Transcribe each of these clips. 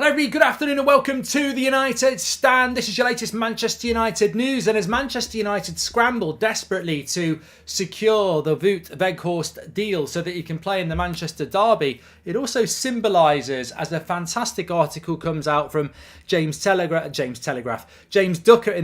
Hello everybody, good afternoon and welcome to the United Stand. This is your latest Manchester United news, and as Manchester United scramble desperately to secure the Wout Weghorst deal so that he can play in the Manchester derby, it also symbolises, as a fantastic article comes out from James Ducker in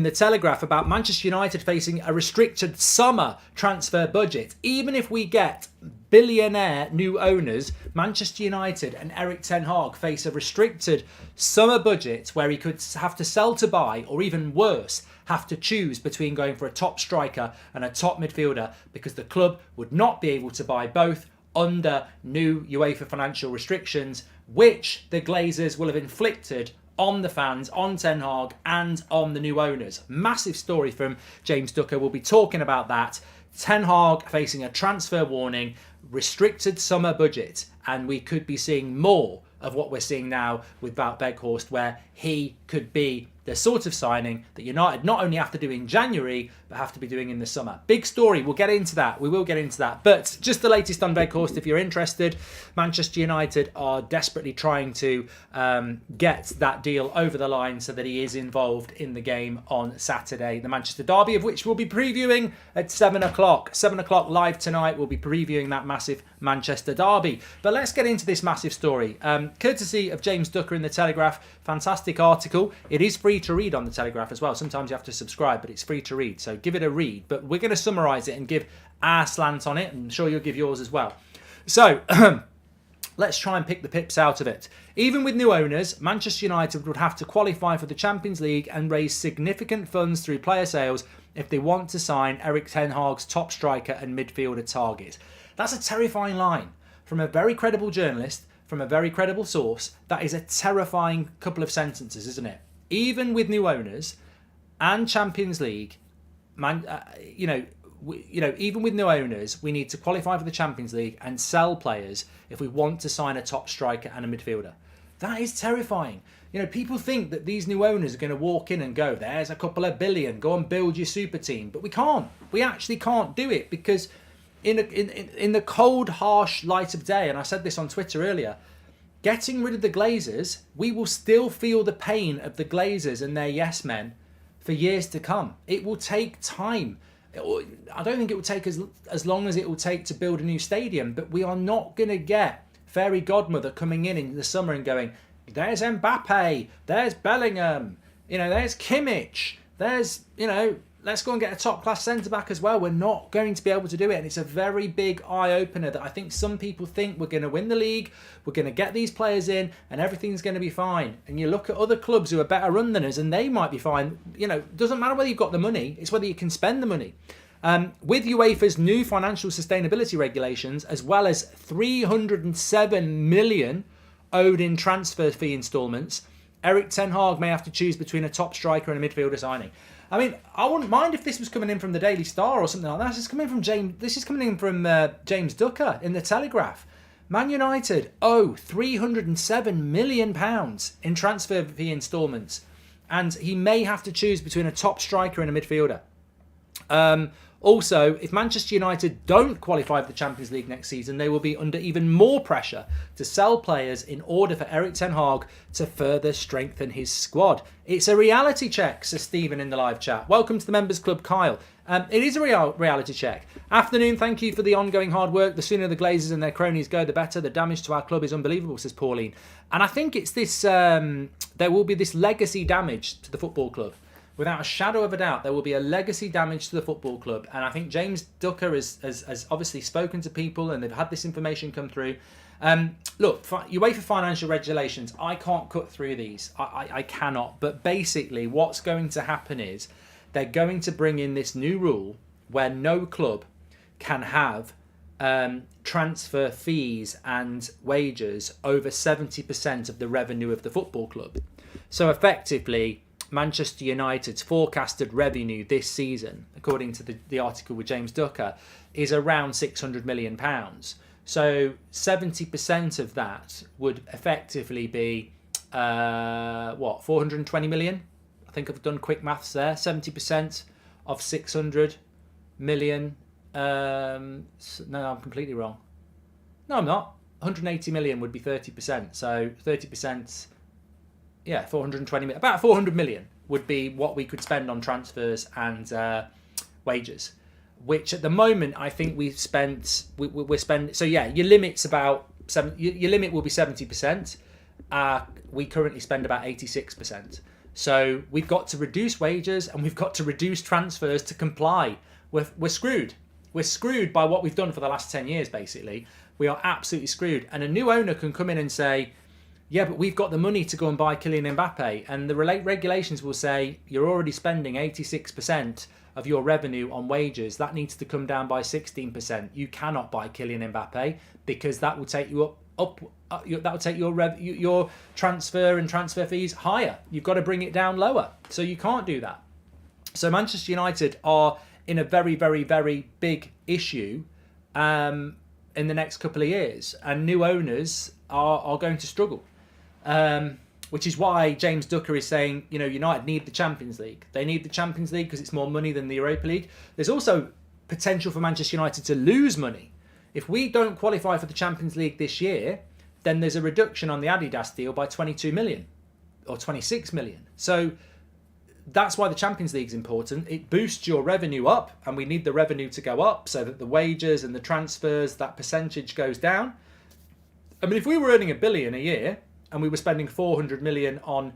the Telegraph about Manchester United facing a restricted summer transfer budget. Even if we get billionaire new owners, Manchester United and Erik ten Hag face a restricted summer budget where he could have to sell to buy, or even worse, have to choose between going for a top striker and a top midfielder, because the club would not be able to buy both under new UEFA financial restrictions, which the Glazers will have inflicted on the fans, on Ten Hag and on the new owners. Massive story from James Ducker. We'll be talking about that. Ten Hag facing a transfer warning, restricted summer budget, and we could be seeing more of what we're seeing now with Wout Weghorst, where he could be the sort of signing that United not only have to do in January, but have to be doing in the summer. Big story. We'll get into that. We will get into that. But just the latest on Weghorst, if you're interested. Manchester United are desperately trying to get that deal over the line so that he is involved in the game on Saturday, the Manchester derby, of which we'll be previewing at 7 o'clock. 7 o'clock live tonight, we'll be previewing that massive Manchester derby. But let's get into this massive story. Courtesy of James Ducker in the Telegraph. Fantastic article. It is free to read on the Telegraph as well. Sometimes you have to subscribe, but it's free to read, so give it a read. But we're going to summarise it and give our slant on it, and I'm sure you'll give yours as well. So let's try and pick the pips out of it. Even with new owners, Manchester United would have to qualify for the Champions League and raise significant funds through player sales if they want to sign Erik ten Hag's top striker and midfielder target. That's a terrifying line from a very credible journalist, from a very credible source. That is a terrifying couple of sentences, isn't it? Even with new owners and Champions League, even with new owners, we need to qualify for the Champions League and sell players if we want to sign a top striker and a midfielder. That is terrifying. People think that these new owners are going to walk in and go, there's a couple of billion, go and build your super team. But we can't. We actually can't do it, because in the cold, harsh light of day, and I said this on Twitter earlier, getting rid of the Glazers, we will still feel the pain of the Glazers and their yes men for years to come. It will take time. I don't think it will take as long as it will take to build a new stadium, but we are not going to get fairy godmother coming in the summer and going, there's Mbappe, there's Bellingham, there's Kimmich, there's, let's go and get a top-class centre-back as well. We're not going to be able to do it, and it's a very big eye-opener that I think some people think we're going to win the league, we're going to get these players in, and everything's going to be fine. And you look at other clubs who are better run than us, and they might be fine. It doesn't matter whether you've got the money, it's whether you can spend the money. With UEFA's new financial sustainability regulations, as well as 307 million owed in transfer fee instalments, Erik ten Hag may have to choose between a top striker and a midfielder signing. I mean, I wouldn't mind if this was coming in from the Daily Star or something like that. This is coming from James Ducker in the Telegraph. Man United owe £307 million in transfer fee instalments, and he may have to choose between a top striker and a midfielder. Also, if Manchester United don't qualify for the Champions League next season, they will be under even more pressure to sell players in order for Erik ten Hag to further strengthen his squad. It's a reality check, says Stephen in the live chat. Welcome to the Members Club, Kyle. It is a reality check. Afternoon, thank you for the ongoing hard work. The sooner the Glazers and their cronies go, the better. The damage to our club is unbelievable, says Pauline. And I think it's this, there will be this legacy damage to the football club. Without a shadow of a doubt, there will be a legacy damage to the football club. And I think James Ducker has obviously spoken to people, and they've had this information come through. Look, UEFA financial regulations, I can't cut through these. I cannot. But basically, what's going to happen is they're going to bring in this new rule where no club can have transfer fees and wages over 70% of the revenue of the football club. So effectively, Manchester United's forecasted revenue this season, according to the article with James Ducker, is around £600 million. So 70% of that would effectively be, 420 million? I think I've done quick maths there. 70% of 600 million. No, I'm completely wrong. No, I'm not. 180 million would be 30%. So 30%... 420 million. About 400 million would be what we could spend on transfers and wages, which at the moment I think we're spending. So yeah, your limit's about your limit will be 70%. We currently spend about 86%. So we've got to reduce wages and we've got to reduce transfers to comply. We're screwed. We're screwed by what we've done for the last 10 years, basically. We are absolutely screwed. And a new owner can come in and say, yeah, but we've got the money to go and buy Kylian Mbappe. And the regulations will say, you're already spending 86% of your revenue on wages. That needs to come down by 16%. You cannot buy Kylian Mbappe because that will take you that will take your transfer and transfer fees higher. You've got to bring it down lower. So you can't do that. So Manchester United are in a very, very, very big issue in the next couple of years. And new owners are going to struggle. Which is why James Ducker is saying, United need the Champions League. They need the Champions League because it's more money than the Europa League. There's also potential for Manchester United to lose money. If we don't qualify for the Champions League this year, then there's a reduction on the Adidas deal by 22 million or 26 million. So that's why the Champions League is important. It boosts your revenue up, and we need the revenue to go up so that the wages and the transfers, that percentage goes down. I mean, if we were earning $1 billion a year and we were spending 400 million on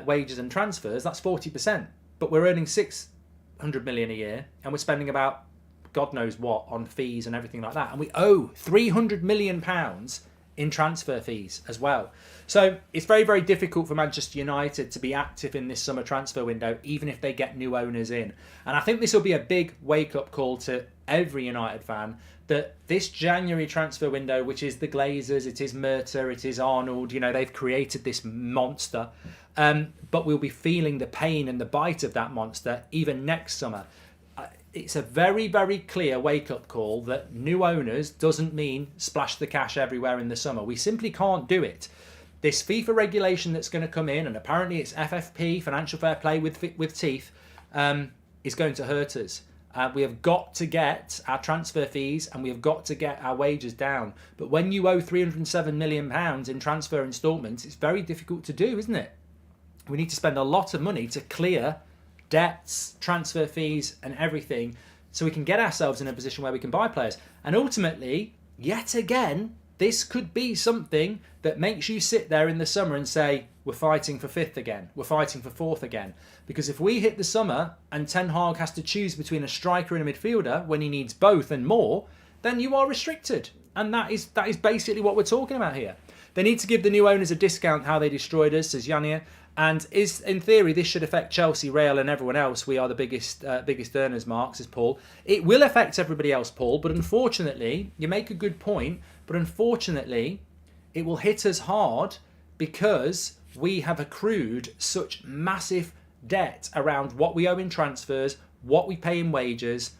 wages and transfers, that's 40%. But we're earning 600 million a year and we're spending about God knows what on fees and everything like that. And we owe 300 million pounds in transfer fees as well. So it's very, very difficult for Manchester United to be active in this summer transfer window, even if they get new owners in. And I think this will be a big wake-up call to every United fan that this January transfer window, which is the Glazers, it is Murta, it is Arnold, they've created this monster. But we'll be feeling the pain and the bite of that monster even next summer. It's a very, very clear wake-up call that new owners doesn't mean splash the cash everywhere in the summer. We simply can't do it. This FIFA regulation that's going to come in, and apparently it's FFP, financial fair play with teeth, is going to hurt us. We have got to get our transfer fees and we have got to get our wages down. But when you owe £307 million in transfer instalments, it's very difficult to do, isn't it? We need to spend a lot of money to clear debts, transfer fees and everything so we can get ourselves in a position where we can buy players. And ultimately, yet again, this could be something that makes you sit there in the summer and say, we're fighting for 5th again, we're fighting for 4th again. Because if we hit the summer and Ten Hag has to choose between a striker and a midfielder when he needs both and more, then you are restricted. And that is basically what we're talking about here. They need to give the new owners a discount how they destroyed us, says Yania. And in theory, this should affect Chelsea, Real and everyone else. We are the biggest earners, Mark, says Paul. It will affect everybody else, Paul. But unfortunately, you make a good point. But unfortunately, it will hit us hard because we have accrued such massive debt around what we owe in transfers, what we pay in wages.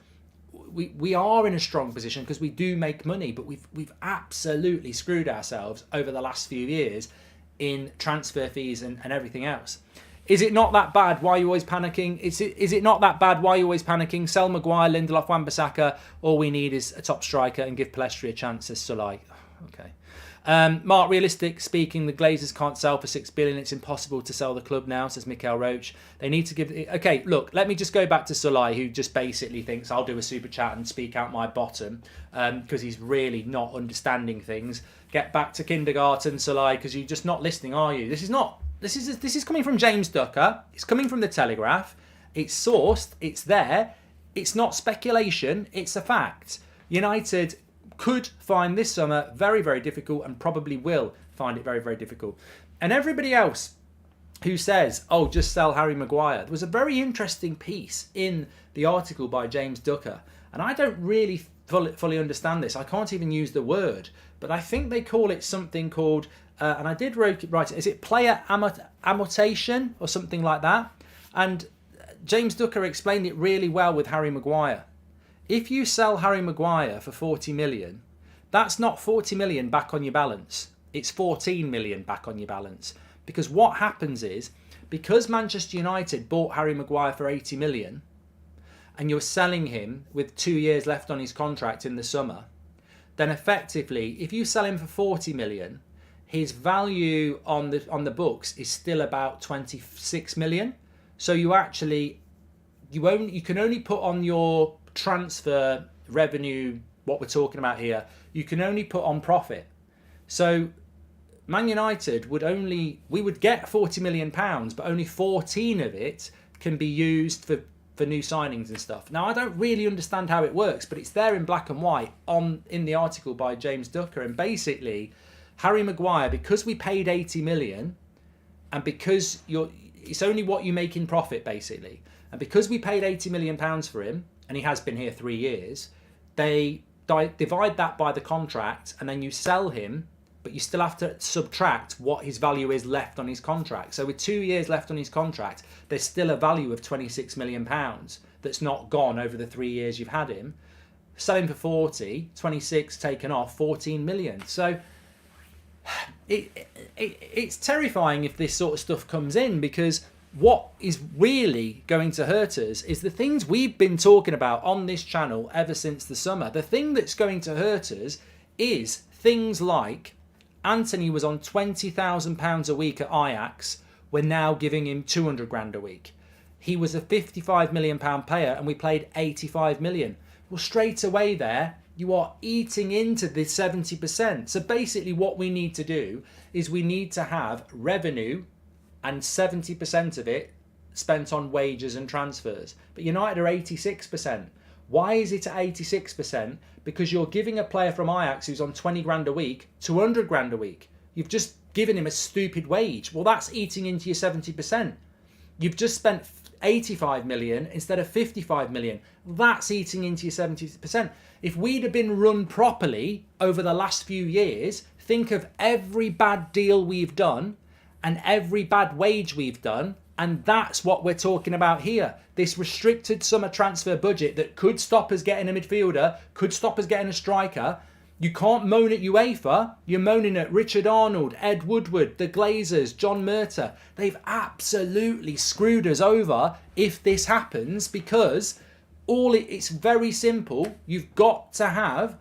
We are in a strong position because we do make money, but we've absolutely screwed ourselves over the last few years in transfer fees and everything else. Is it not that bad? Why are you always panicking? Is it not that bad? Why are you always panicking? Sell Maguire, Lindelof, Wan-Bissaka. All we need is a top striker and give Pellistri a chance, says Sulai. Okay. Mark, realistic speaking, the Glazers can't sell for $6 billion. It's impossible to sell the club now, says Mikael Roach. They need to give... Okay, look, let me just go back to Sulai, who just basically thinks I'll do a super chat and speak out my bottom because he's really not understanding things. Get back to kindergarten, Sulai, because you're just not listening, are you? This is coming from James Ducker. It's coming from the Telegraph. It's sourced. It's there. It's not speculation. It's a fact. United could find this summer very, very difficult and probably will find it very, very difficult. And everybody else who says, oh, just sell Harry Maguire. There was a very interesting piece in the article by James Ducker. And I don't really fully understand this. I can't even use the word. But I think they call it something called, and I did write it, is it player amortation or something like that? And James Ducker explained it really well with Harry Maguire. If you sell Harry Maguire for 40 million, that's not 40 million back on your balance. It's 14 million back on your balance. Because what happens is, because Manchester United bought Harry Maguire for 80 million, and you're selling him with 2 years left on his contract in the summer, then effectively, if you sell him for 40 million, his value on the books is still about 26 million. So you can only put on your transfer revenue, what we're talking about here, you can only put on profit. So Man United we would get £40 million, but only 14 of it can be used for new signings and stuff. Now, I don't really understand how it works, but it's there in black and white in the article by James Ducker. And basically, Harry Maguire, because we paid 80 million, and because it's only what you make in profit, basically, and because we paid 80 million pounds for him, and he has been here 3 years, they divide that by the contract, and then you sell him, but you still have to subtract what his value is left on his contract. So with 2 years left on his contract, there's still a value of 26 million pounds that's not gone over the 3 years you've had him. Sell him for 40, 26 taken off, 14 million. So it's terrifying if this sort of stuff comes in, because what is really going to hurt us is the things we've been talking about on this channel ever since the summer. The thing that's going to hurt us is things like Anthony was on £20,000 a week at Ajax. We're now giving him 200 grand a week. He was a £55 million player and we paid 85 million. Well, straight away there, you are eating into the 70%. So basically what we need to do is we need to have revenue and 70% of it spent on wages and transfers. But United are 86%. Why is it at 86%? Because you're giving a player from Ajax who's on 20 grand a week 200 grand a week. You've just given him a stupid wage. Well, that's eating into your 70%. You've just spent 85 million instead of 55 million. That's eating into your 70%. If we'd have been run properly over the last few years, think of every bad deal we've done and every bad wage we've done, and that's what we're talking about here. This restricted summer transfer budget that could stop us getting a midfielder, could stop us getting a striker. You can't moan at UEFA. You're moaning at Richard Arnold, Ed Woodward, the Glazers, John Murtagh. They've absolutely screwed us over if this happens, because it's very simple. You've got to have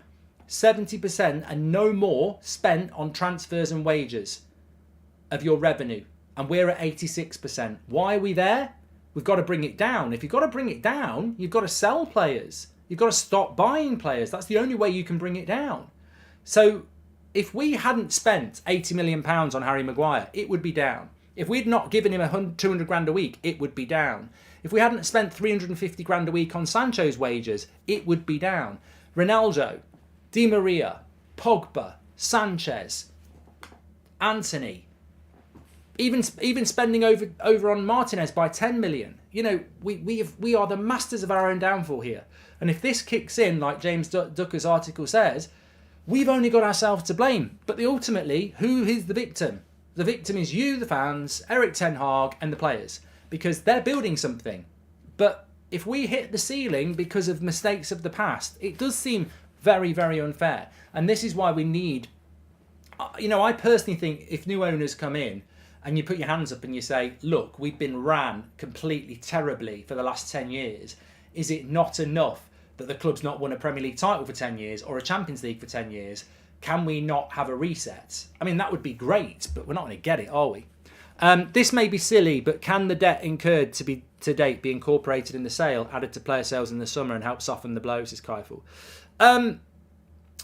70% and no more spent on transfers and wages of your revenue. And we're at 86%. Why are we there? We've got to bring it down. If you've got to bring it down, you've got to sell players. You've got to stop buying players. That's the only way you can bring it down. So if we hadn't spent £80 million on Harry Maguire, it would be down. If we'd not given him 200 grand a week, it would be down. If we hadn't spent 350 grand a week on Sancho's wages, it would be down. Ronaldo, Di Maria, Pogba, Sanchez, Anthony, even spending over on Martinez by 10 million. You know, we are the masters of our own downfall here. And if this kicks in, like James Ducker's article says, we've only got ourselves to blame. But ultimately, who is the victim? The victim is you, the fans, Eric Ten Hag, and the players, because they're building something. But if we hit the ceiling because of mistakes of the past, it does seem very, very unfair. And this is why we need, I personally think if new owners come in, and you put your hands up and you say, look, we've been ran completely terribly for the last 10 years. Is it not enough that the club's not won a Premier League title for 10 years or a Champions League for 10 years? Can we not have a reset? I mean, that would be great, but we're not going to get it, are we? This may be silly, but can the debt incurred to date be incorporated in the sale, added to player sales in the summer and help soften the blows, is Keifel.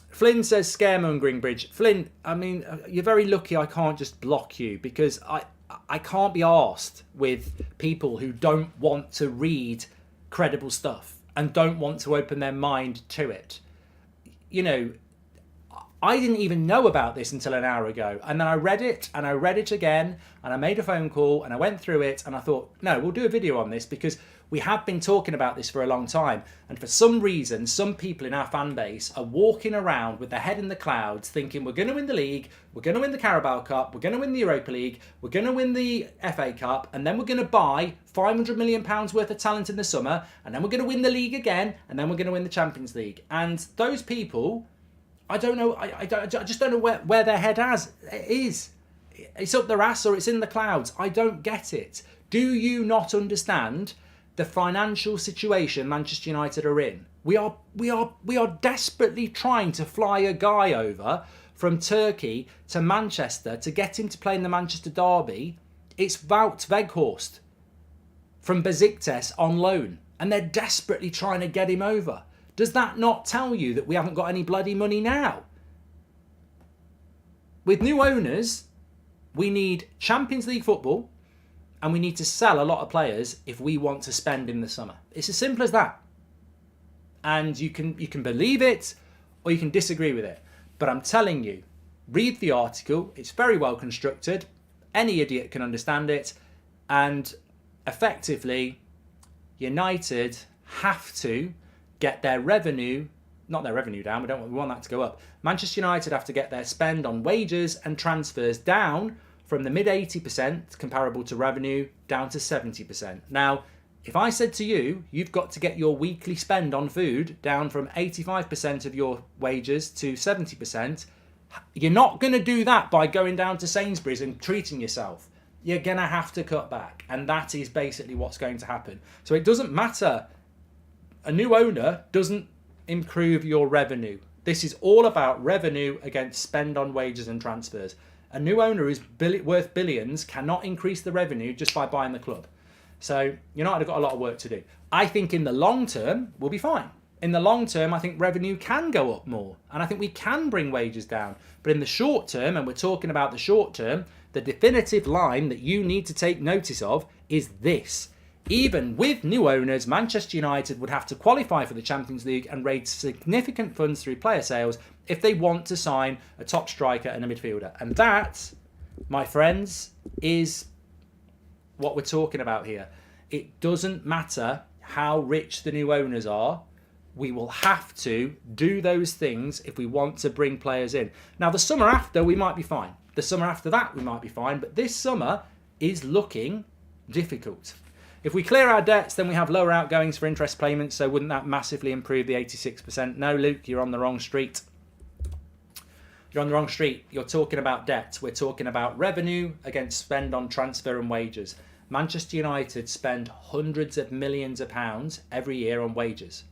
Flynn says scaremongering bridge. Flynn, I mean, you're very lucky I can't just block you, because I can't be arsed with people who don't want to read credible stuff and don't want to open their mind to it. You know, I didn't even know about this until an hour ago. And then I read it and I read it again and I made a phone call and I went through it and I thought, no, we'll do a video on this because we have been talking about this for a long time. And for some reason, some people in our fan base are walking around with their head in the clouds thinking we're going to win the league, we're going to win the Carabao Cup, we're going to win the Europa League, we're going to win the FA Cup, and then we're going to buy £500 million worth of talent in the summer, and then we're going to win the league again, and then we're going to win the Champions League. And those people, I don't know, I just don't know where their head is. It's up their ass or it's in the clouds. I don't get it. Do you not understand the financial situation Manchester United are in? We are desperately trying to fly a guy over from Turkey to Manchester to get him to play in the Manchester derby. It's Wout Weghorst from Besiktas on loan, and they're desperately trying to get him over. Does that not tell you that we haven't got any bloody money now? With new owners, we need Champions League football, and we need to sell a lot of players if we want to spend in the summer. It's as simple as that. And you can believe it or you can disagree with it. But I'm telling you, read the article. It's very well constructed. Any idiot can understand it. And effectively, United have to get their revenue, not their revenue down, we want that to go up. Manchester United have to get their spend on wages and transfers down from the mid 80% comparable to revenue down to 70%. Now, if I said to you, you've got to get your weekly spend on food down from 85% of your wages to 70%, you're not going to do that by going down to Sainsbury's and treating yourself. You're going to have to cut back. And that is basically what's going to happen. So it doesn't matter. A new owner doesn't improve your revenue. This is all about revenue against spend on wages and transfers. A new owner who's worth billions cannot increase the revenue just by buying the club. So United have got a lot of work to do. I think in the long term, we'll be fine. In the long term, I think revenue can go up more. And I think we can bring wages down. But in the short term, and we're talking about the short term, the definitive line that you need to take notice of is this. Even with new owners, Manchester United would have to qualify for the Champions League and raise significant funds through player sales if they want to sign a top striker and a midfielder. And that, my friends, is what we're talking about here. It doesn't matter how rich the new owners are. We will have to do those things if we want to bring players in. Now, the summer after, we might be fine. The summer after that, we might be fine. But this summer is looking difficult. If we clear our debts, then we have lower outgoings for interest payments. So wouldn't that massively improve the 86%? No, Luke, you're on the wrong street. You're on the wrong street. You're talking about debt. We're talking about revenue against spend on transfer and wages. Manchester United spend hundreds of millions of pounds every year on wages.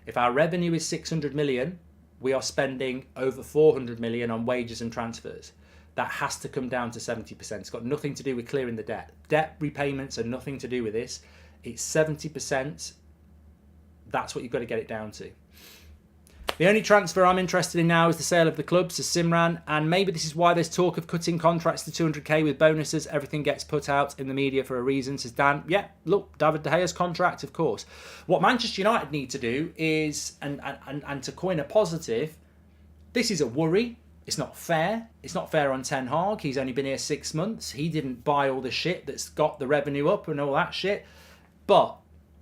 If our revenue is 600 million, we are spending over 400 million on wages and transfers. That has to come down to 70%. It's got nothing to do with clearing the debt. Debt repayments are nothing to do with this. It's 70%. That's what you've got to get it down to. The only transfer I'm interested in now is the sale of the clubs to Simran, and maybe this is why there's talk of cutting contracts to 200k with bonuses. Everything gets put out in the media for a reason, says Dan. Yeah, look, David De Gea's contract, of course. What Manchester United need to do is, and to coin a positive, this is a worry. It's not fair. It's not fair on Ten Hag. He's only been here 6 months. He didn't buy all the shit that's got the revenue up and all that shit. But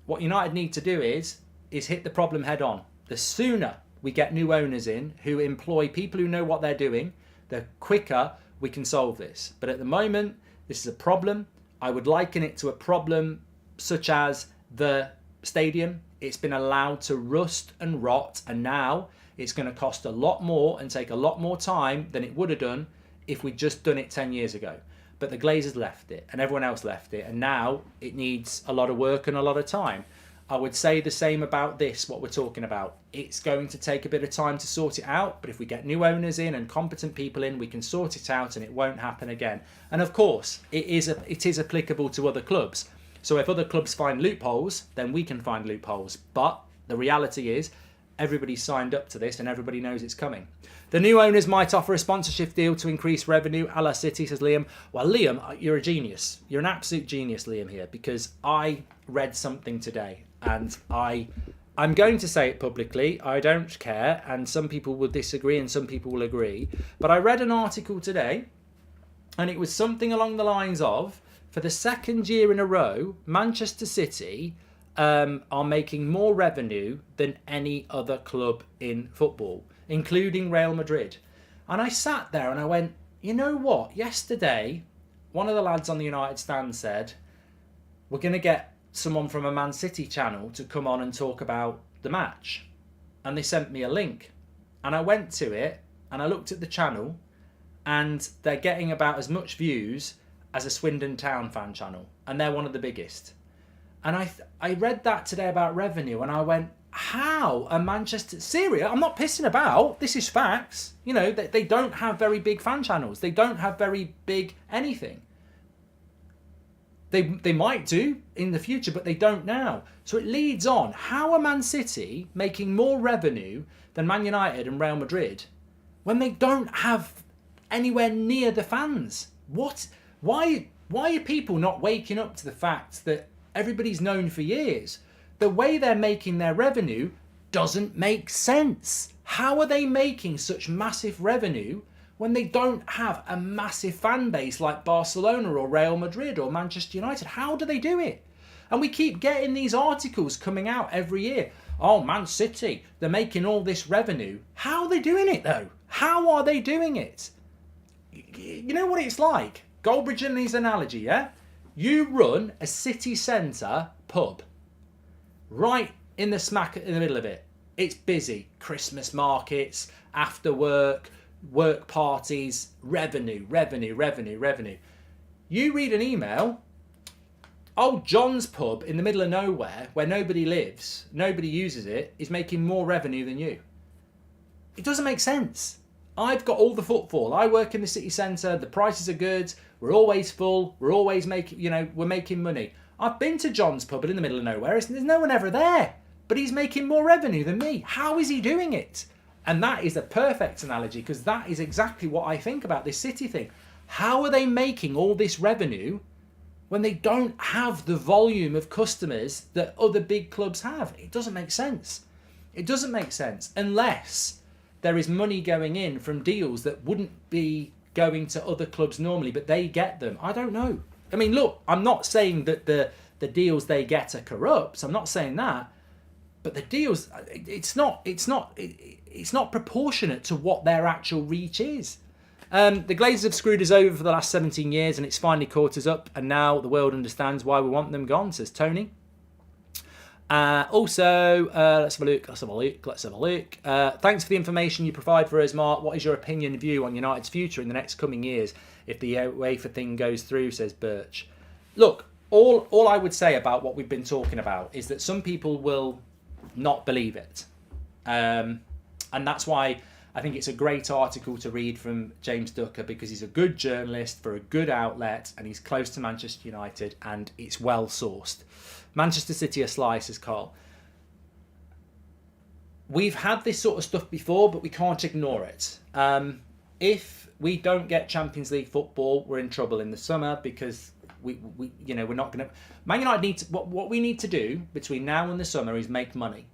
what United need to do is hit the problem head on. The sooner we get new owners in who employ people who know what they're doing, the quicker we can solve this. But at the moment, this is a problem. I would liken it to a problem such as the stadium. It's been allowed to rust and rot, and now it's going to cost a lot more and take a lot more time than it would have done if we'd just done it 10 years ago. But the Glazers left it and everyone else left it, and now it needs a lot of work and a lot of time. I would say the same about this, what we're talking about. It's going to take a bit of time to sort it out, but if we get new owners in and competent people in, we can sort it out and it won't happen again. And of course, it is applicable to other clubs. So if other clubs find loopholes, then we can find loopholes. But the reality is, everybody's signed up to this and everybody knows it's coming. The new owners might offer a sponsorship deal to increase revenue, a la City, says Liam. Well, Liam, you're a genius. You're an absolute genius, Liam, here, because I read something today and I'm going to say it publicly. I don't care, and some people will disagree and some people will agree. But I read an article today and it was something along the lines of, for the second year in a row, Manchester City are making more revenue than any other club in football, including Real Madrid. And I sat there and I went, you know what? Yesterday, one of the lads on the United stand said, we're going to get someone from a Man City channel to come on and talk about the match. And they sent me a link. And I went to it and I looked at the channel and they're getting about as much views as a Swindon Town fan channel. And they're one of the biggest. And I read that today about revenue and I went, how are Manchester... Syria, I'm not pissing about. This is facts. You know, they don't have very big fan channels. They don't have very big anything. They might do in the future, but they don't now. So it leads on. How are Man City making more revenue than Man United and Real Madrid when they don't have anywhere near the fans? What? Why are people not waking up to the fact that everybody's known for years? The way they're making their revenue doesn't make sense. How are they making such massive revenue when they don't have a massive fan base like Barcelona or Real Madrid or Manchester United? How do they do it? And we keep getting these articles coming out every year. Oh, Man City, they're making all this revenue. How are they doing it though? How are they doing it? You know what it's like? Goldbridge and his analogy, yeah? You run a city centre pub right in the middle of it. It's busy. Christmas markets, after work parties, revenue. You read an email, old John's pub in the middle of nowhere where nobody lives, nobody uses it, is making more revenue than you. It doesn't make sense. I've got all the footfall. I work in the city centre. The prices are good. We're always full. We're always we're making money. I've been to John's pub in the middle of nowhere. There's no one ever there, but he's making more revenue than me. How is he doing it? And that is a perfect analogy, because that is exactly what I think about this City thing. How are they making all this revenue when they don't have the volume of customers that other big clubs have? It doesn't make sense. It doesn't make sense unless there is money going in from deals that wouldn't be going to other clubs normally, but they get them. I don't know. I mean, look, I'm not saying that the deals they get are corrupt. I'm not saying that. But the deals, it's not proportionate to what their actual reach is. The Glazers have screwed us over for the last 17 years, and it's finally caught us up, and now the world understands why we want them gone, says Tony. Let's have a look. Thanks for the information you provide for us, Mark. What is your opinion and view on United's future in the next coming years if the UEFA thing goes through, says Birch. Look, all I would say about what we've been talking about is that some people will not believe it. And that's why I think it's a great article to read from James Ducker, because he's a good journalist for a good outlet and he's close to Manchester United and it's well sourced. Manchester City a slice, says Carl. We've had this sort of stuff before, but we can't ignore it. If we don't get Champions League football, we're in trouble in the summer, because we're not going to... Man United need to... What we need to do between now and the summer is make money.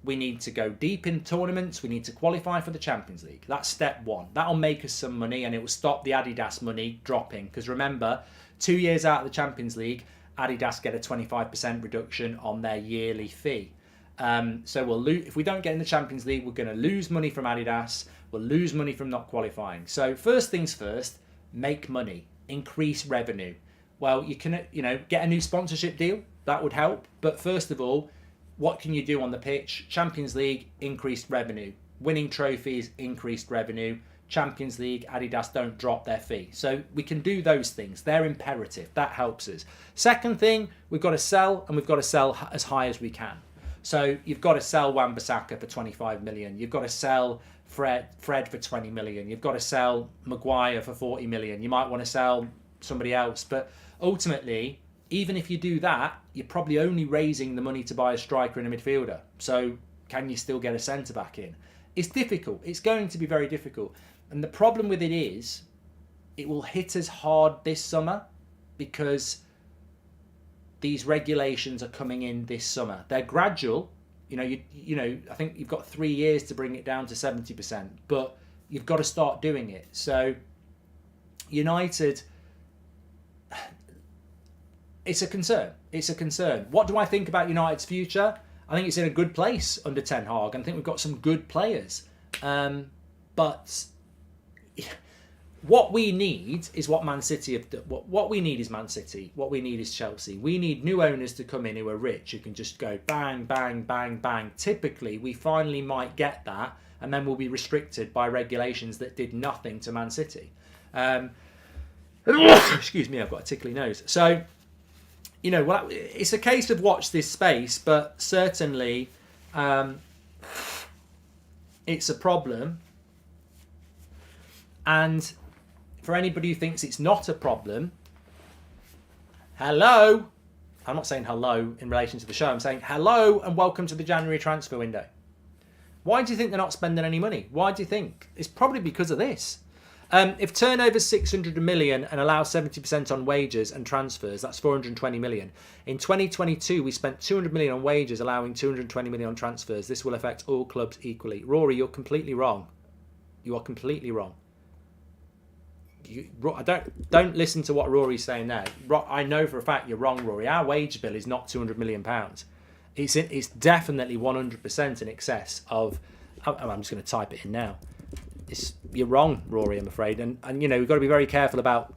We need to go deep in tournaments. We need to qualify for the Champions League. That's step one. That'll make us some money, and it will stop the Adidas money dropping. Because remember, 2 years out of the Champions League, Adidas get a 25% reduction on their yearly fee. So we'll lose. If we don't get in the Champions League, we're going to lose money from Adidas. We'll lose money from not qualifying. So first things first, make money, increase revenue. Well, you can, get a new sponsorship deal. That would help. But first of all, what can you do on the pitch? Champions League, increased revenue. Winning trophies, increased revenue. Champions League, Adidas don't drop their fee. So we can do those things. They're imperative. That helps us. Second thing, we've got to sell, and we've got to sell as high as we can. So you've got to sell Wan-Bissaka for 25 million. You've got to sell Fred for 20 million. You've got to sell Maguire for 40 million. You might want to sell somebody else. But ultimately, even if you do that, you're probably only raising the money to buy a striker and a midfielder. So can you still get a centre-back in? It's difficult. It's going to be very difficult. And the problem with it is, it will hit us hard this summer because these regulations are coming in this summer. They're gradual. I think you've got 3 years to bring it down to 70%, but you've got to start doing it. So United, it's a concern. It's a concern. What do I think about United's future? I think it's in a good place under Ten Hag, and I think we've got some good players. But what we need is what Man City have done. What we need is Man City. What we need is Chelsea. We need new owners to come in who are rich, who can just go bang, bang, bang, bang. Typically, we finally might get that, and then we'll be restricted by regulations that did nothing to Man City. Excuse me, I've got a tickly nose. So, it's a case of watch this space, but certainly It's a problem. And for anybody who thinks it's not a problem, hello. I'm not saying hello in relation to the show. I'm saying hello and welcome to the January transfer window. Why do you think they're not spending any money? Why do you think? It's probably because of this. If turnover's 600 million and allow 70% on wages and transfers, that's 420 million. In 2022, we spent 200 million on wages, allowing 220 million on transfers. This will affect all clubs equally. Rory, you're completely wrong. You are completely wrong. Don't listen to what Rory's saying now. I know for a fact you're wrong, Rory. Our wage bill is not £200 million. It's definitely 100% in excess of. I'm just going to type it in now. You're wrong, Rory. I'm afraid, and you know we've got to be very careful about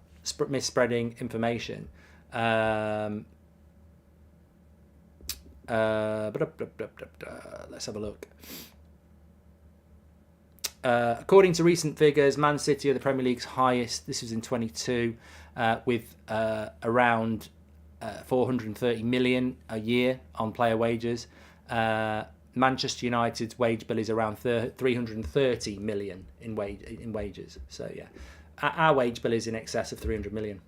misspreading information. Let's have a look. According to recent figures, Man City are the Premier League's highest. This was in 22, with around 430 million a year on player wages. Manchester United's wage bill is around 330 million in wages. So yeah, our wage bill is in excess of 300 million.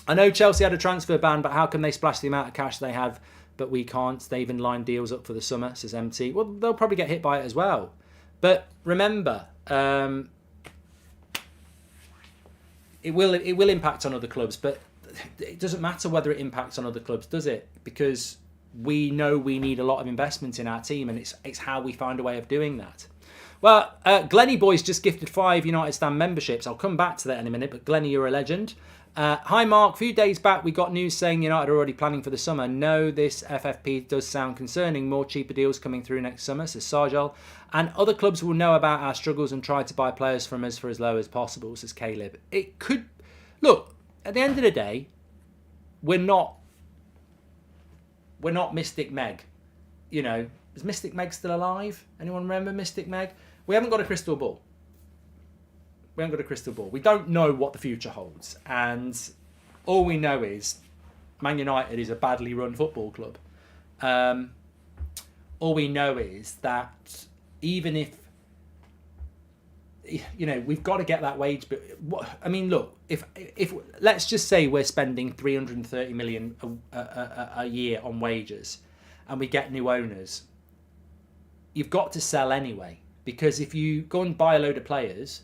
I know Chelsea had a transfer ban, but how can they splash the amount of cash they have, but we can't? They even lined deals up for the summer, says MT. Well, they'll probably get hit by it as well. But remember, it will impact on other clubs, but it doesn't matter whether it impacts on other clubs, does it? Because we know we need a lot of investment in our team, and it's how we find a way of doing that. Well, Glenny Boy's just gifted 5 United Stand memberships. I'll come back to that in a minute, but Glenny, you're a legend. Hi Mark, a few days back we got news saying United are already planning for the summer. No, this FFP does sound concerning. More cheaper deals coming through next summer, says Sarjal. And other clubs will know about our struggles and try to buy players from us for as low as possible, says Caleb. It could... Look, at the end of the day, we're not Mystic Meg. You know, is Mystic Meg still alive? Anyone remember Mystic Meg? We haven't got a crystal ball. We don't know what the future holds. And all we know is Man United is a badly run football club. All we know is that even if, you know, we've got to get that wage. But I mean, look, if let's just say we're spending 330 million a year on wages, and we get new owners, you've got to sell anyway. Because if you go and buy a load of players,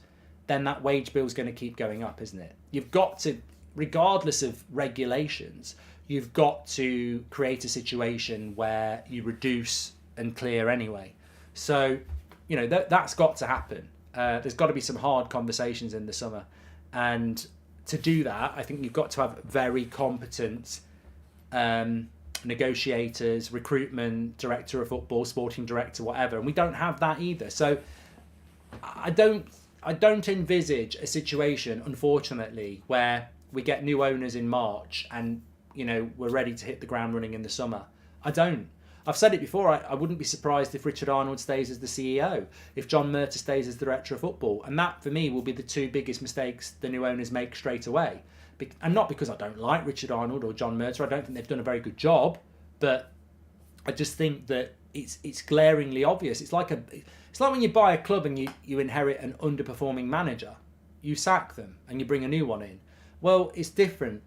then that wage bill is going to keep going up, isn't it? You've got to, regardless of regulations, you've got to create a situation where you reduce and clear anyway. So, you know, that's got to happen. There's got to be some hard conversations in the summer. And to do that, I think you've got to have very competent negotiators, recruitment, director of football, sporting director, whatever. And we don't have that either. So I don't envisage a situation, unfortunately, where we get new owners in March and, you know, we're ready to hit the ground running in the summer. I don't. I've said it before, I wouldn't be surprised if Richard Arnold stays as the CEO, if John Murtagh stays as the director of football. And that, for me, will be the two biggest mistakes the new owners make straight away. And not because I don't like Richard Arnold or John Murtagh. I don't think they've done a very good job. But I just think that it's glaringly obvious. It's like when you buy a club and you inherit an underperforming manager. You sack them and you bring a new one in. Well, it's different.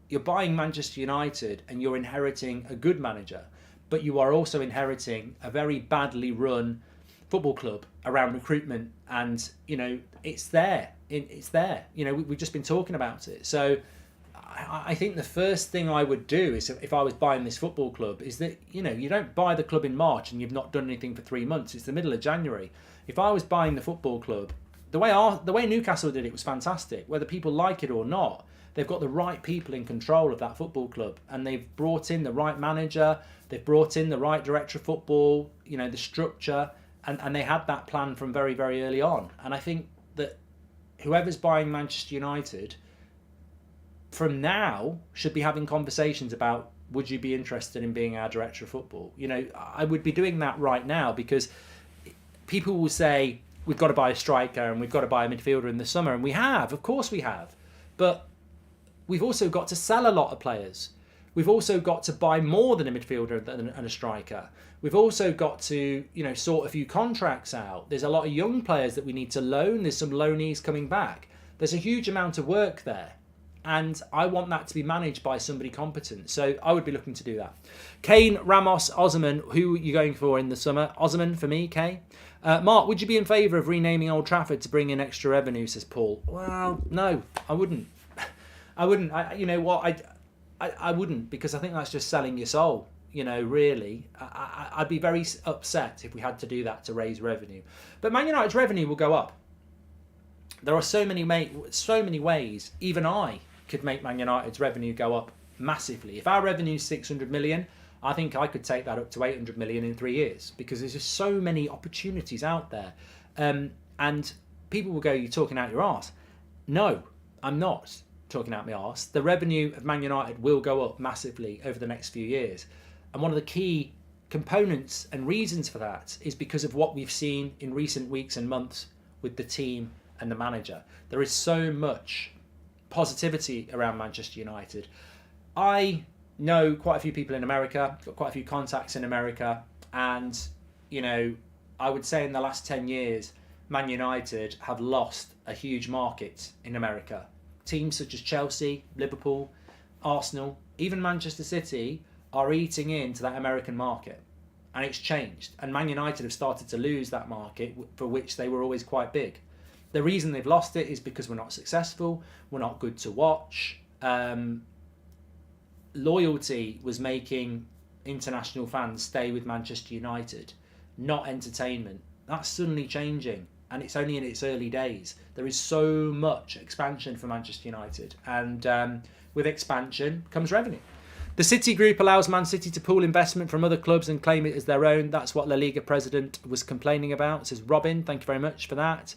You're buying Manchester United and you're inheriting a good manager, but you are also inheriting a very badly run football club around recruitment. And, you know, it's there. It's there. You know, we've just been talking about it. So I think the first thing I would do is, if I was buying this football club, is that, you know, you don't buy the club in March and you've not done anything for 3 months. It's the middle of January. If I was buying the football club, the way Newcastle did it was fantastic. Whether people like it or not, they've got the right people in control of that football club, and they've brought in the right manager, they've brought in the right director of football, you know, the structure, and they had that plan from very, very early on. And I think that whoever's buying Manchester United from now should be having conversations about, would you be interested in being our director of football? You know, I would be doing that right now, because people will say, we've got to buy a striker and we've got to buy a midfielder in the summer. And we have, of course we have. But we've also got to sell a lot of players. We've also got to buy more than a midfielder and a striker. We've also got to, sort a few contracts out. There's a lot of young players that we need to loan. There's some loanees coming back. There's a huge amount of work there. And I want that to be managed by somebody competent. So I would be looking to do that. Kane, Ramos, Osman, who are you going for in the summer? Osman for me, Kane. Mark, would you be in favour of renaming Old Trafford to bring in extra revenue, says Paul? Well, no, I wouldn't. I wouldn't. You know what? I wouldn't, because I think that's just selling your soul. Really. I'd be very upset if we had to do that to raise revenue. But Man United's revenue will go up. There are so many ways, even I could make Man United's revenue go up massively. If our revenue is 600 million, I think I could take that up to 800 million in 3 years, because there's just so many opportunities out there. And people will go, you're talking out your arse. No, I'm not talking out my arse. The revenue of Man United will go up massively over the next few years. And one of the key components and reasons for that is because of what we've seen in recent weeks and months with the team and the manager. There is so much positivity around Manchester United. I know quite a few people in America, got quite a few contacts in America, and I would say in the last 10 years Man United have lost a huge market in America. Teams such as Chelsea, Liverpool, Arsenal, even Manchester City are eating into that American market, and it's changed, and Man United have started to lose that market for which they were always quite big. The reason they've lost it is because we're not successful, we're not good to watch. Loyalty was making international fans stay with Manchester United, not entertainment. That's suddenly changing, and it's only in its early days. There is so much expansion for Manchester United, and with expansion comes revenue. The City Group allows Man City to pool investment from other clubs and claim it as their own. That's what La Liga president was complaining about, says Robin. Thank you very much for that.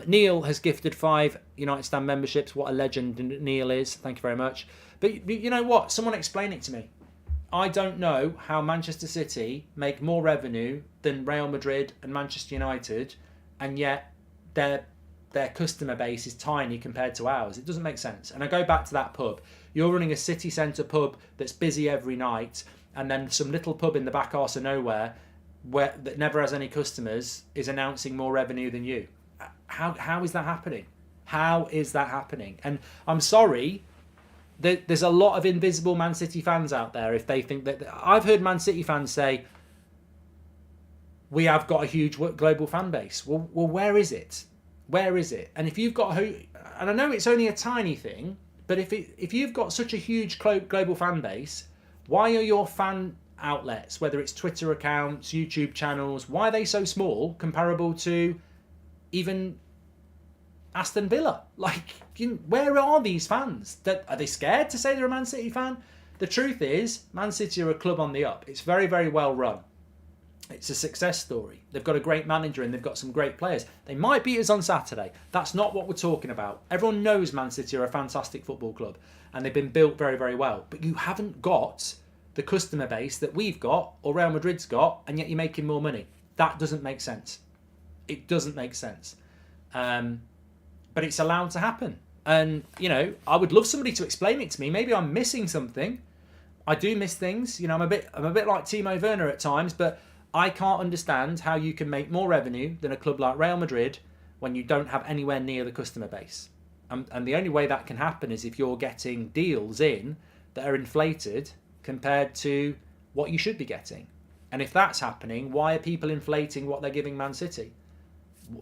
Neil has gifted 5 United Stand memberships. What a legend Neil is. Thank you very much. But you know what? Someone explain it to me. I don't know how Manchester City make more revenue than Real Madrid and Manchester United, and yet their customer base is tiny compared to ours. It doesn't make sense. And I go back to that pub. You're running a city centre pub that's busy every night, and then some little pub in the back arse of nowhere that never has any customers is announcing more revenue than you. How is that happening? How is that happening? And I'm sorry, there's a lot of invisible Man City fans out there. If they think that, I've heard Man City fans say, we have got a huge global fan base. Well, where is it? Where is it? And if you've got, and I know it's only a tiny thing, but if you've got such a huge global fan base, why are your fan outlets, whether it's Twitter accounts, YouTube channels, why are they so small comparable to even Aston Villa? Where are these fans? Are they scared to say they're a Man City fan? The truth is, Man City are a club on the up. It's very, very well run. It's a success story. They've got a great manager and they've got some great players. They might beat us on Saturday. That's not what we're talking about. Everyone knows Man City are a fantastic football club and they've been built very, very well. But you haven't got the customer base that we've got or Real Madrid's got, and yet you're making more money. That doesn't make sense. It doesn't make sense. But it's allowed to happen. And, I would love somebody to explain it to me. Maybe I'm missing something. I do miss things. I'm a bit like Timo Werner at times, but I can't understand how you can make more revenue than a club like Real Madrid when you don't have anywhere near the customer base. And the only way that can happen is if you're getting deals in that are inflated compared to what you should be getting. And if that's happening, why are people inflating what they're giving Man City?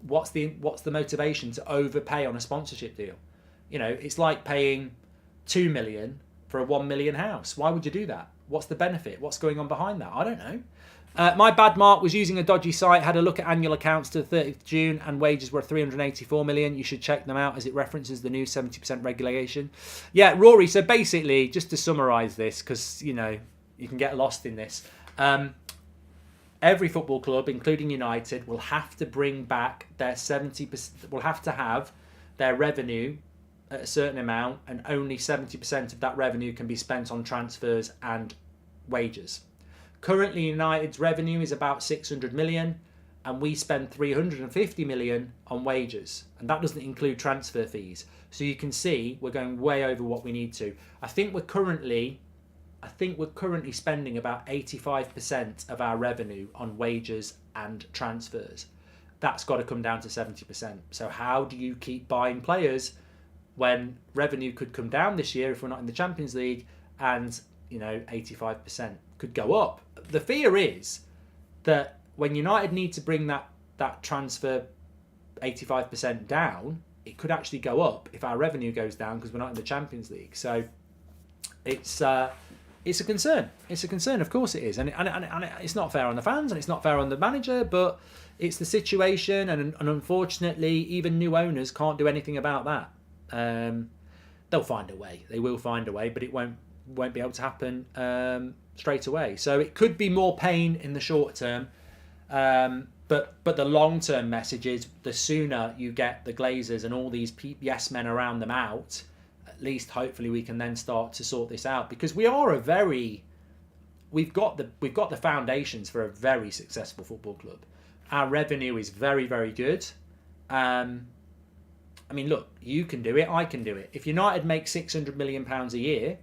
What's the motivation to overpay on a sponsorship deal? It's like paying 2 million for a 1 million house. Why would you do that? What's the benefit? What's going on behind that? I don't know. My bad Mark was using a dodgy site, had a look at annual accounts to the 30th of June and wages were 384 million. You should check them out as it references the new 70% regulation. Yeah, Rory, so basically, just to summarise this, because, you can get lost in this. Every football club, including United, will have to bring back their 70%, will have to have their revenue at a certain amount, and only 70% of that revenue can be spent on transfers and wages. Currently, United's revenue is about 600 million, and we spend 350 million on wages, and that doesn't include transfer fees. So you can see we're going way over what we need to. I think we're currently I think we're currently spending about 85% of our revenue on wages and transfers. That's got to come down to 70%. So how do you keep buying players when revenue could come down this year if we're not in the Champions League, and 85% could go up? The fear is that when United need to bring that transfer 85% down, it could actually go up if our revenue goes down because we're not in the Champions League. So it's a concern. It's a concern, of course it is, and it's not fair on the fans and it's not fair on the manager, but it's the situation, and unfortunately, even new owners can't do anything about that. They'll find a way. They will find a way, but it won't be able to happen straight away. So it could be more pain in the short term, but the long term message is the sooner you get the Glazers and all these yes men around them out, at least hopefully we can then start to sort this out, because we've got the foundations for a very successful football club. Our revenue is very, very good. I mean, look, you can do it, I can do it. If United make £600 million a year,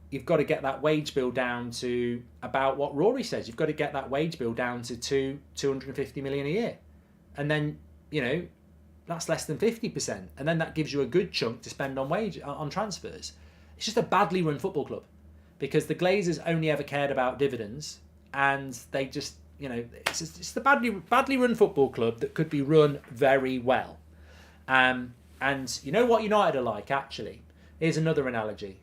you've got to get that wage bill down to about what Rory says. You've got to get that wage bill down to 250 million a year. And then, that's less than 50%. And then that gives you a good chunk to spend on transfers. It's just a badly run football club, because the Glazers only ever cared about dividends, and they just, it's the badly run football club that could be run very well. And you know what United are like, actually? Here's another analogy.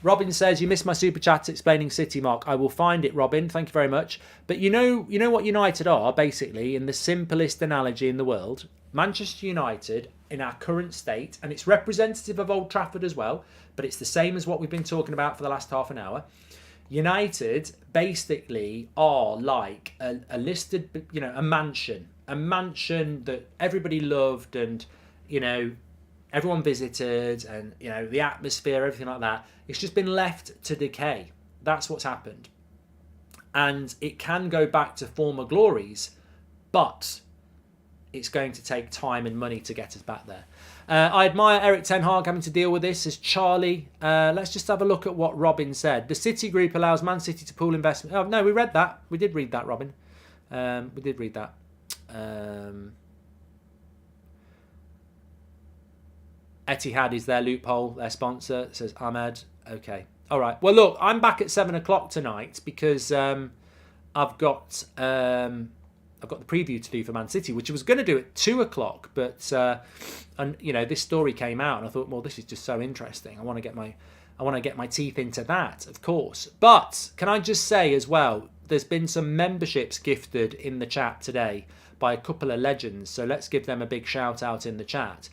Robin says, you missed my super chat explaining City, Mark. I will find it, Robin. Thank you very much. But you know what United are, basically, in the simplest analogy in the world? Manchester United, in our current state, and it's representative of Old Trafford as well, but it's the same as what we've been talking about for the last half an hour. United basically are like a listed, a mansion that everybody loved, and everyone visited, and the atmosphere, everything like that. It's just been left to decay. That's what's happened, and it can go back to former glories, but it's going to take time and money to get us back there. I admire Eric Ten Hag having to deal with this, says Charlie. Let's just have a look at what Robin said. The City Group allows Man City to pool investment. Oh, no, we read that. We did read that, Robin. We did read that. Etihad is their loophole, their sponsor, says Ahmed. Okay. All right. Well, look, I'm back at 7 o'clock tonight because I've got the preview to do for Man City, which I was going to do at 2 o'clock, but this story came out, and I thought, well, this is just so interesting. I want to get my teeth into that, of course. But can I just say as well, there's been some memberships gifted in the chat today by a couple of legends, so let's give them a big shout out in the chat.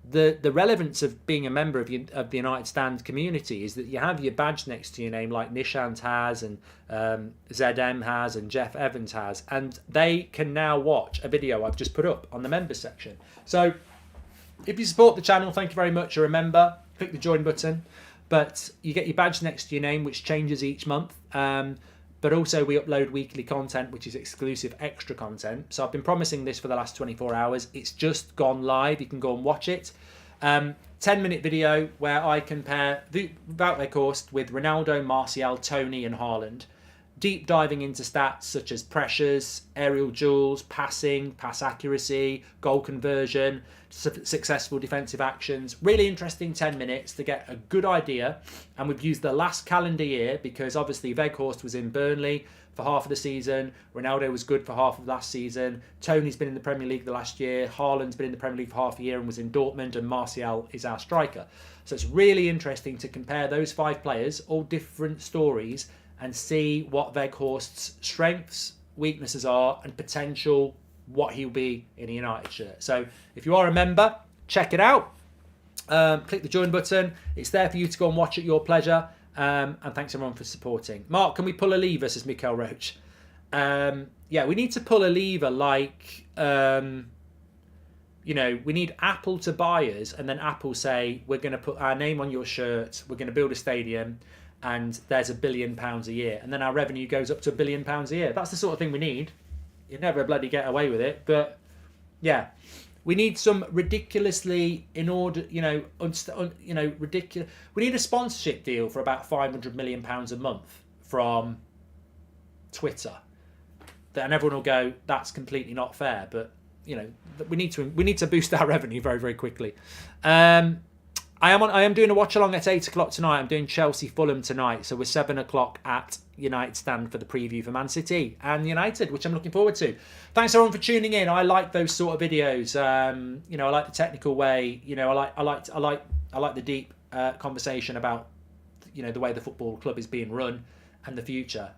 The relevance of being a member of the United Stand community is that you have your badge next to your name, like Nishant has, and ZM has, and Jeff Evans has, and they can now watch a video I've just put up on the members section. So if you support the channel, thank you very much. You're a member, click the join button, but you get your badge next to your name, which changes each month. But also we upload weekly content, which is exclusive extra content. So I've been promising this for the last 24 hours. It's just gone live. You can go and watch it. 10-minute video where I compare Wout Weghorst with Ronaldo, Martial, Tony and Haaland. Deep diving into stats such as pressures, aerial duels, passing, pass accuracy, goal conversion, successful defensive actions. Really interesting 10 minutes to get a good idea. And we've used the last calendar year because obviously Weghorst was in Burnley for half of the season. Ronaldo was good for half of last season. Tony's been in the Premier League the last year. Haaland's been in the Premier League for half a year and was in Dortmund. And Martial is our striker. So it's really interesting to compare those 5 players, all different stories, and see what Weghorst's strengths, weaknesses are, and potential what he'll be in a United shirt. So if you are a member, check it out. Click the join button. It's there for you to go and watch at your pleasure. And thanks everyone for supporting. Mark, can we pull a lever, says Mikael Roach. Yeah, we need to pull a lever like, we need Apple to buy us, and then Apple say, we're going to put our name on your shirt, we're going to build a stadium, and there's £1 billion a year, and then our revenue goes up to £1 billion a year. That's the sort of thing we need. You'd never bloody get away with it, but yeah, We need some ridiculously ridiculous. We need a sponsorship deal for about £500 million a month from Twitter. And everyone will go, that's completely not fair. But we need to boost our revenue very, very quickly. I am doing a watch along at 8 o'clock tonight. I'm doing Chelsea Fulham tonight, so we're 7 o'clock at United Stand for the preview for Man City and United, which I'm looking forward to. Thanks everyone for tuning in. I like those sort of videos. I like the technical way. I like the deep conversation about the way the football club is being run and the future.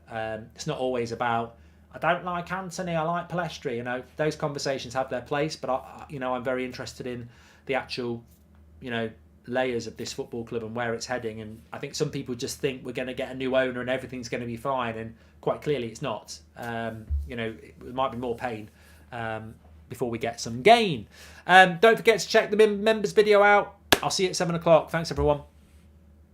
It's not always about, I don't like Anthony, I like Palestri. Those conversations have their place, but I'm very interested in the actual layers of this football club and where it's heading. And I think some people just think we're going to get a new owner and everything's going to be fine, and quite clearly it's not. It might be more pain before we get some gain. Don't forget to check the members video out. I'll see you at 7 o'clock. Thanks everyone.